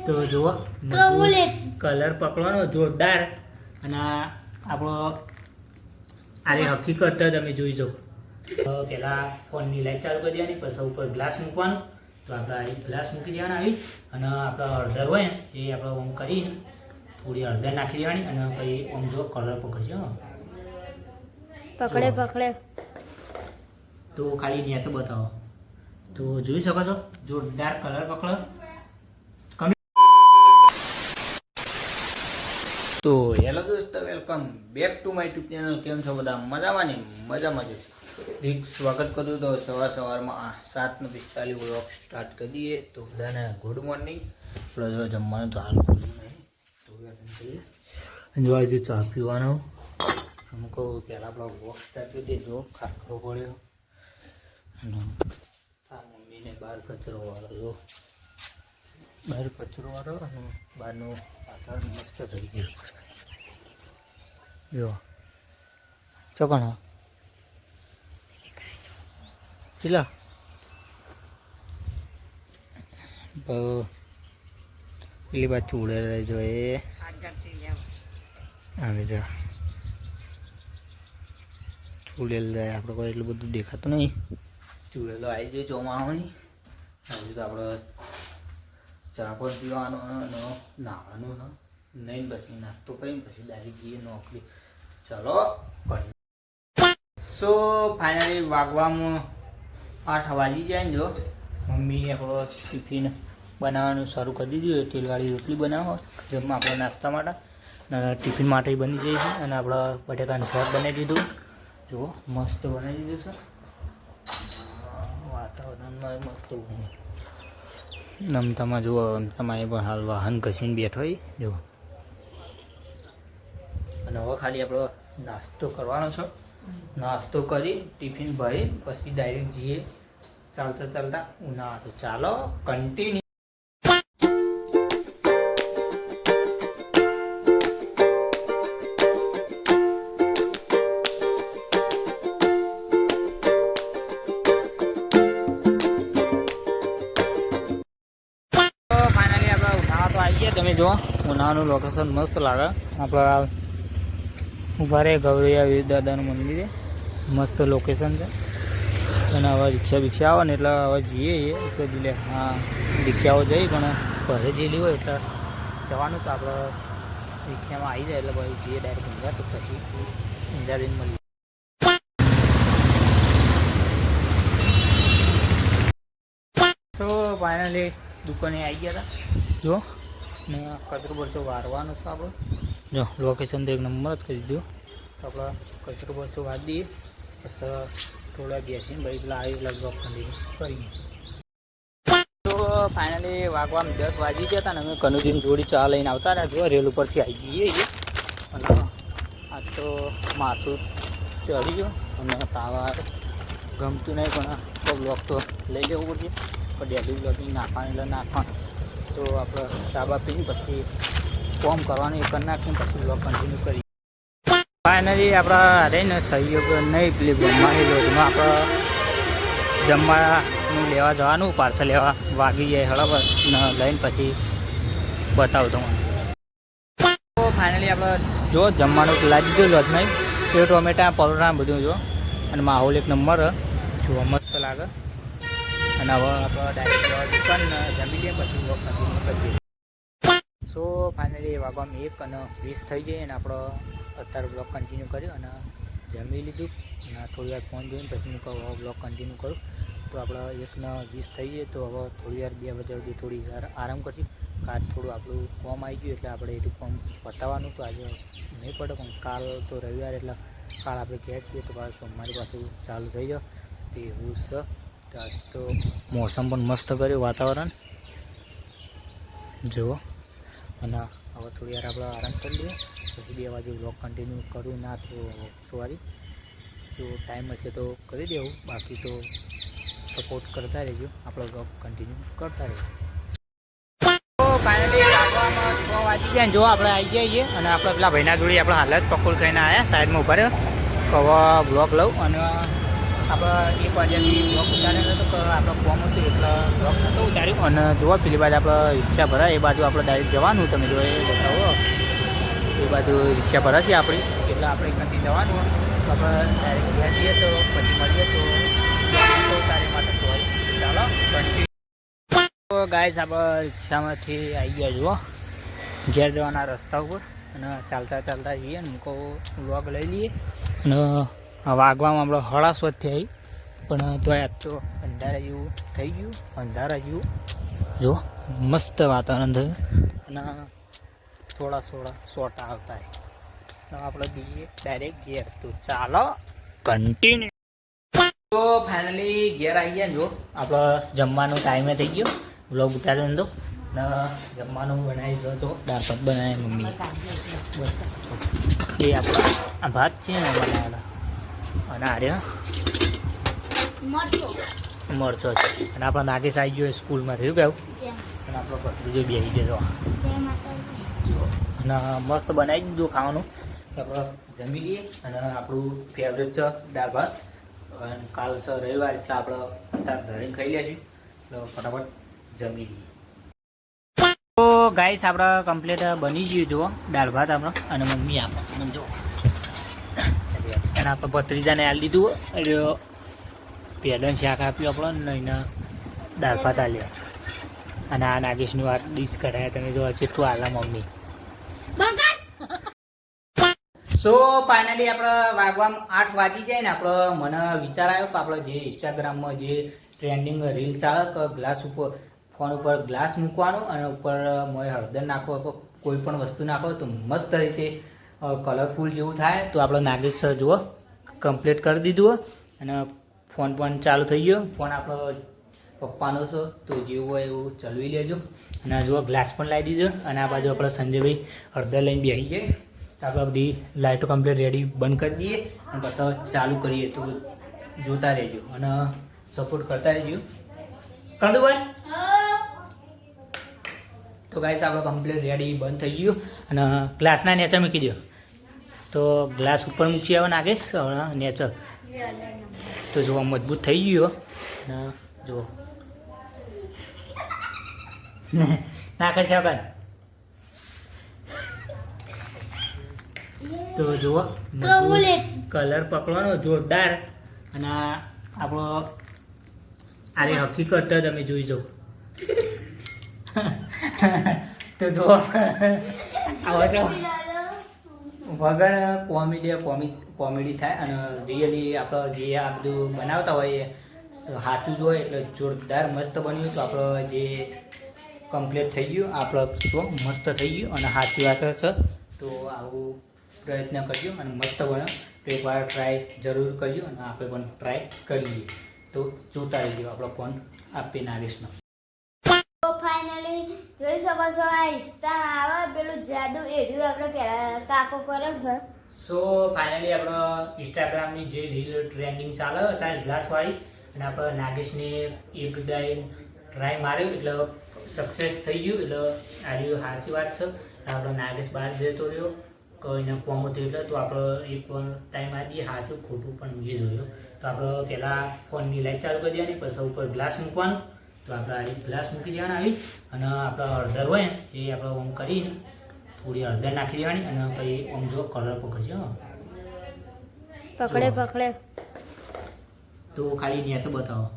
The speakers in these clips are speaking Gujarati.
તો જુઓ કલર પકડવાનો જોરદાર અને આપણો આની હકીકત તમે જોઈ શકો પહેલાં ફોનની લાઈટ ચાલુ કરી દેવાની પછી ઉપર ગ્લાસ મૂકવાનું તો આપણે આ ગ્લાસ મૂકી દેવાના આવી અને આપણે હળદર હોય ને એ આપણે ઓમ કરીને થોડી હળદર નાખી દેવાની અને પછી ઓમ જો કલર પકડજો પકડે તો ખાલી નેચો બતાવો તો જોઈ શકો છો જોરદાર કલર પકડો તો હેલો દોસ્તો welcome back to my YouTube channel કેમ છો બધા મજામાં ને મજામાં જ સ્વાગત કરું તો સવારમાં 7:45 વ્લોગ સ્ટાર્ટ કરી દઈએ તો બધાને ગુડ મોર્નિંગ આપણે જમવાનું તો હાલ નહીં તો હજુ ચા પીવાનો અમુક પહેલાં આપણો વોક સ્ટાર્ટ કરી દેજો ખાખરો પડ્યો અને આ મમ્મીને બહાર કચરો વાળો જો બહાર કચરો વાળો અને બહારનું વાતાવરણ મસ્ત થઈ ગયું જો ચોકણ ચીલા પેલી બાજુ ઉડે રહેજો એ આવી જા ચૂડેલ જાય આપણે કોઈ એટલું બધું દેખાતું નહીં ચૂડેલો આવી જાય ચોમાસાની હજુ તો આપણે ચા પણ પીવાનો નાહવાનું નહીં પછી નાસ્તો કરીને પછી ડાયરેક્ટ જઈએ નોકરી ચલો સો ફાઇનલી વાગવામાં 8 વાગી જાય ને જો મમ્મીએ આપણો ટિફિન બનાવવાનું શરૂ કરી દીધું તેલવાળી રોટલી બનાવો જેમાં આપણે નાસ્તા માટે ટિફિન માટે બની જાય છે અને આપણે બટેકાનું શાક બનાવી દીધું જુઓ મસ્ત બનાવી દીધું છે વાતાવરણમાં મસ્ત બન્યું નમતામાં જુઓ તમારે પણ હાલ વાહન ઘસીને બેઠો હોય જુઓ અને હવે ખાલી આપણો નાસ્તો કરવાનો છે નાસ્તો કરી ટિફિન ભરી પછી ડાયરેક્ટ જઈએ ચાલતા ચાલતા ઉના તો ચાલો કન્ટિન્યુ તમે જો ઉનાળાનું લોકેશન મસ્ત લાગે આપણા ઉભા રહે ગૌરૈયા વીર દાદાનું મંદિર મસ્ત લોકેશન છે અને હવે રિક્ષા આવે ને એટલે હવે જઈએ તો લે હા રિક્ષાઓ જઈ પણ ઘરે જેલી હોય એટલે જવાનું તો આપણે રિક્ષામાં આવી જાય એટલે ભાઈ જઈએ ડાયરેક્ટ ઊંઝા તો પછી ઊંઝા દિન મળીએ તો ફાઇનલી દુકાને આવી ગયા હતા જો ને કચરો બચો વારવાનો છે આપણે જો લોકેશન તો એક નંબર જ કરી દીધું તો આપણે કચરો બચો વાર દઈએ પછી થોડા બેસીને ભાઈ પેલા આવી પેલા બ્લોક કન્ટિન્યુ કરીએ તો ફાઇનલી વાગવામાં 10 વાગી ગયા હતા ને અમે કનુજીની જોડી ચા લઈને આવતા રહ્યા જો રેલ ઉપરથી આવી જઈએ અને આ તો માથું ચડી ગયું અને તાવા ગમતું નહીં પણ બ્લોક તો લઈ લેવું પડશે પણ ડેલી બ્લોકિંગ નાખવાનું એટલે નાખવાનું તો આપણે ચાબા પીને પછી ફોર્મ કરવાનું એ કરી નાખીને પછી બ્લોગ કન્ટિન્યુ કરીએ ફાઇનલી આપણા રહીને સહયોગ નહીં પેલી જમવાની લોજમાં આપણે જમવાનું લેવા જવાનું પાર્સલ લેવા વાગી જાય હળવદ લઈને પછી બતાવું તમને તો ફાઇનલી આપણે જો જમવાનું લાવી દીધું લોજમાં સેવ ટોમેટા પરોઠા બધું જો અને માહોલ એક નંબર જોવા મસ્ત લાગે અને હવે આપણે ડાયરેક્ટ દુકાન જમી લઈએ પછી બ્લોગ કન્ટિન્યુ કરીએ સો ફાઇનલી વાગવામાં 1 અને 20 થઈ જાય અને આપણે અત્યારે બ્લોગ કન્ટિન્યુ કર્યું અને જમી લીધું અને થોડી વાર ફોન જોઈને પછી હું કહું બ્લોગ કન્ટિન્યુ કરું તો આપણે 1 ને 20 થઈ જાય તો હવે થોડી વાર 2 વાગ્યા સુધી થોડી વાર આરામ કરશું કાલ થોડું આપણું ફોર્મ આવી ગયું એટલે આપણે એટલું ફોર્મ પતાવવાનું તો આજે નહીં પડે પણ કાલ તો રવિવાર એટલે કાલ આપણે ઘેર છીએ તો પાછું સોમવારે પાછું ચાલુ થઈ જાય તે એવું છે આજ તો મોસમ પણ મસ્ત કર્યું વાતાવરણ જુઓ અને હવે થોડી વાર આપણે આરામ કરી લઈએ પછી 2 વાગે બ્લોગ કન્ટિન્યુ કરું ના તો સોરી જો ટાઈમ હશે તો કરી દેવું બાકી તો સપોર્ટ કરતા રહેજો આપણો બ્લોગ કન્ટિન્યુ કરતા રહેજો તો ફાઇનલી રાખવામાં 6 વાગી ગયા જો આપણે આવી જઈએ અને આપણે પેલા ભાઈના જોડે આપણે હાલ જ પકોડ થઈને આવ્યા સાઈડમાં ઉભા રહ્યો કવા બ્લોગ લઉં અને આપણે 1 વાગ્યાથી બ્લોક ઉતારેલો તો આપણે ફોર્મ હતું એટલે બ્લોક નહોતો ઉતાર્યું. અને જોવા પેલી બાજુ આપણે રિક્ષા ભરાય એ બાજુ આપણે ડાયરેક્ટ જવાનું. તમે જો એ બતાવો એ બાજુ રિક્ષા ભરાશે આપણી એટલે આપણે એકથી જવાનું. તો આપણે ડાયરેક્ટ ઘેર જઈએ તો પછી મળીએ તો તારી માટે સોરી. ચાલો કન્ટિન્યુ. તો ગાઈસ આપણે રિક્ષામાંથી આવી ગયા જુઓ ઘેર જવાના રસ્તા ઉપર. અને ચાલતા ચાલતા જઈએ ને મૂકો વ્લોગ લઈ લઈએ. અને વાગવામાં આપણે 6:30 થઈ પણ તો આજ તો અંધારા જેવું થઈ ગયું. અંધારા જેવું જો મસ્ત વાતાવરણ થયું અને થોડા સોટા આવતા તો આપણે જઈએ ડાયરેક્ટ ઘેર. તો ચાલો કન્ટિન્યુ. તો ફાઇનલી ઘેર આવી ગયા. જો આપણે જમવાનો ટાઈમે થઈ ગયો. વ્લોગ ઉતાર્યો ને તો જમવાનું બનાવી તો દાળ ભાત બનાવે મમ્મી. એ આપણા આ ભાત છે ને બનાવેલા અને આર્ય મરચો છે. અને આપણા નાગેશ આવી ગયો સ્કૂલમાં થયું કેવું. અને આપણો ભત્રીજો બેસી જતો અને મસ્ત બનાવી દીધું ખાવાનું. આપણે જમી લઈએ. અને આપણું ફેવરેટ છે દાળ ભાત. અને કાલ છે રવિવાર એટલે આપણે ધરીને ખાઈ લેશું. એટલે ફટાફટ જમી લઈએ. તો ગાઈસ આપણે કમ્પ્લીટ બની ગયું જુઓ દાળ ભાત આપણો. અને મમ્મી આપણે જો અને આપણે ભત્રીજાને આલી દીધું એટલે પેડન શાક આપ્યું આપણને એને દાળ ભાત આલ્યા. અને આ નાગેશની વાત ડીશ કરાયા. તમે જો કેટલું આલા મમ્મી. સો ફાઇનલી આપણે વાગવામાં 8 વાગી જાય ને આપણે મને વિચાર આવ્યો કે આપણે જે ઇન્સ્ટાગ્રામમાં જે ટ્રેન્ડિંગ રીલ ચાલે કે ગ્લાસ ઉપર ફોન ઉપર ગ્લાસ મૂકવાનો અને ઉપર મોય હળદર નાખો કે કોઈ પણ વસ્તુ નાખો તો મસ્ત રીતે કલરફુલ જેવું થાય. તો આપણે નાગેશ જુઓ કમ્પ્લીટ કરી દીધું. અને ફોન પણ ચાલુ થઈ ગયો. ફોન આપણો પપ્પાનો છે તો જેવું હોય એવું ચલાવી લેજો. અને જુઓ ગ્લાસ પણ લાવી દીધો. અને આ બાજુ આપણે સંજયભાઈ હળદર લઈને બેસી જાય. તો આપણે બધી લાઇટો કમ્પ્લીટ રેડી બંધ કરી દઈએ અને પછી ચાલુ કરીએ. તો જોતા રહેજો અને સપોર્ટ કરતા રહેજો. કંદુભાઈ તો ગાઈસ આપણે કમ્પ્લીટ રેડી બંધ થઈ ગયું. અને ગ્લાસના નેચર મૂકી દો. તો ગ્લાસ ઉપર મૂકી આવે નાગેશ હવે નેચર. તો જો મજબૂત થઈ ગયો. અને જો નાખે છે આગળ. તો જુઓ કલર પકડવાનો જોરદાર. અને આપણો આરે હકીકત તમે જોઈ જાઓ. તો જો આવો તો વગર કોમેડી થાય. અને રિયલી આપણે જે આ બધું બનાવતા હોય સાચું જ હોય એટલે જોરદાર મસ્ત બન્યું. તો આપણે જે કમ્પ્લીટ થઈ ગયું આપણે તો મસ્ત થઈ ગયું. અને સાચી વાત છે. તો આવું પ્રયત્ન કરજો અને મસ્ત બન્યો. તો એકવાર ટ્રાય જરૂર કરજો અને આપણે પણ ટ્રાય કરીએ. તો જોતા રહીજો આપણો ફોન આપી નાગેશનો. ફાઇનલી જોઈ શકો છો આ ઇન્સ્ટા આવે પેલું જાદુ એડ્યું આપણે પહેલા કાકો કરે છે. સો ફાઇનલી આપણો ઇન્સ્ટાગ્રામની જે રીલ ટ્રેન્ડિંગ ચાલે અત્યારે ગ્લાસવાળી. અને આપણે નાગેશને એક ડાય ટ્રાય માર્યો એટલે સક્સેસ થઈ ગયું. એટલે આ રહ્યું સાચી વાત છે. આપણો નાગેશ બહાર જતો રહ્યો કે એને કોમ થયું એટલે તો આપણે એક પણ ટાઈમ આ દઈએ સાચું ખોટું પણ એ જોયું. તો આપણે પહેલાં ફોનની લાઈટ ચાલુ કરી દેવાની પછી ઉપર ગ્લાસ મૂકવાનું. તો આપણે આ ગ્લાસ મૂકી દેવાના આવી. અને આપણે હળદર હોય ને એ આપણે ઓમ કરીને થોડી હળદર નાખી દેવાની. અને પછી ઓમ જો કલર પકડજો. પકડે તો ખાલી નેચર બતાવો.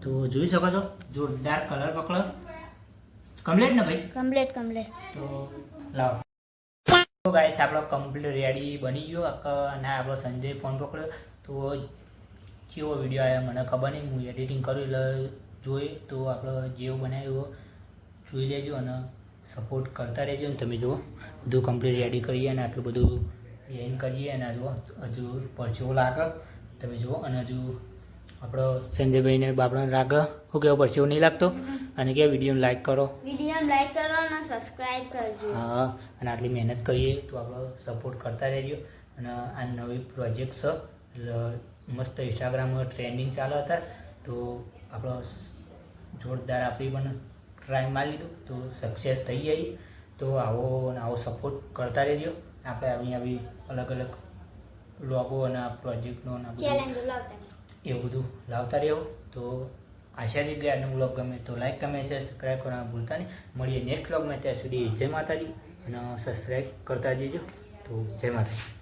તો જોઈ શકો છો જોરદાર કલર પકડો. કમ્પ્લીટ ને ભાઈ? કમ્પ્લીટ. તો લાવો. તો ગાઈસ આપણો કમ્પ્લીટ રેડી બની ગયો. અને આપણો સંજય ફોન પકડ્યો. તો કેવો વિડીયો આવ્યો મને ખબર નહીં. હું એડિટિંગ કરું એટલે જોઈએ. તો આપણે જેવું બનાવ્યું જોઈ લેજો અને સપોર્ટ કરતા રહેજો. ને તમે જુઓ બધું કમ્પ્લીટ રેડી કરીએ અને આટલું બધું એન કરીએ. અને જુઓ હજુ પરચેવો લાગે તમે જુઓ. અને હજુ આપણો સંજયભાઈને બાપડાને રાગ શું કહેવો પરચેવો નહીં લાગતો. અને કે વિડીયોને લાઈક કરો અને સબસ્ક્રાઇબ કરજો. હા અને આટલી મહેનત કરીએ તો આપણો સપોર્ટ કરતા રહેજો. અને આ નવી પ્રોજેક્ટ છે એટલે મસ્ત ઇન્સ્ટાગ્રામમાં ટ્રેન્ડિંગ ચાલે અત્યારે. તો આપણો જોરદાર આપણી પણ ટ્રાય મારી લીધું તો સક્સેસ થઈ જાય. તો આવો સપોર્ટ કરતા રહેજો. આપણે આવી અલગ અલગ લોગો અને આ પ્રોજેક્ટનો એવું બધું લાવતા રહ્યો. તો આશા છે કે આજનો બ્લોગ ગમે તો લાઈક કમેન્ટ શેર સબસ્ક્રાઈબ કરવાનું ભૂલતા નહીં. મળીએ નેક્સ્ટ બ્લોગમાં. ત્યાં સુધી જય માતાજી અને સબસ્ક્રાઈબ કરતા જજો. તો જય માતાજી.